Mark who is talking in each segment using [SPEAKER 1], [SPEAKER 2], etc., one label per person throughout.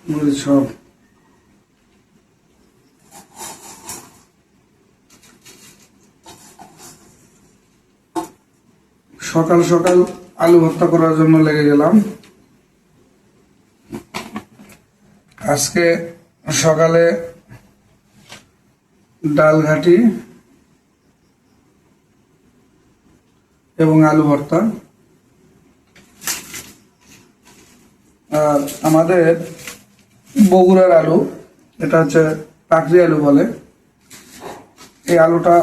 [SPEAKER 1] মরিচ সব সকাল সকাল আলু ভর্তা করার জন্য লেগে গেলাম। আজকে সকালে ডাল ঘাটি এবং আলু ভর্তা। আর আমাদের বগুড়ার আলু, এটা হচ্ছে পাকড়ি আলু বলে। এই আলুটা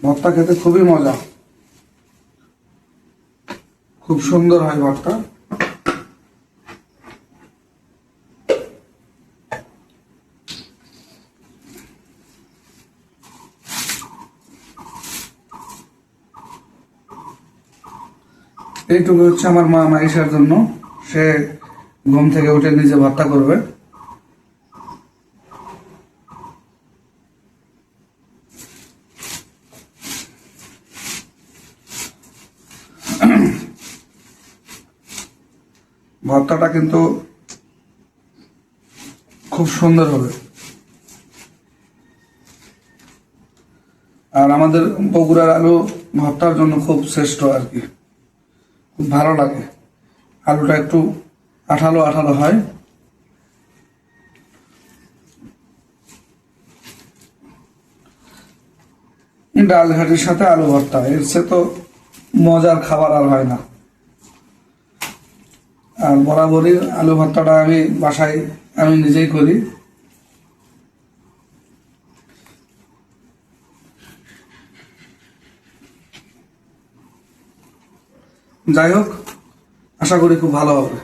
[SPEAKER 1] ভর্তা খেতে খুবই মজা, খুব সুন্দর হয় ভর্তা। এইটুকু হচ্ছে আমার মা মাইশার জন্য, সে ঘুম থেকে উঠে নিজে ভর্তা করবে। ভর্তাটা কিন্তু খুব সুন্দর হবে। আর আমাদের বগুড়ার আলু ভর্তার জন্য খুব শ্রেষ্ঠ আর কি, খুব ভালো লাগে। আলুটা একটু আঠালো আঠালো হয়। ডাল ঘাটির সাথে আলু ভর্তা, এর চেয়ে তো মজার খাবার আর হয় না। আর বরাবরই আলু ভর্তাটা আমি বাসায় নিজেই করি। যাই হোক, আশা করি খুব ভালো হবে।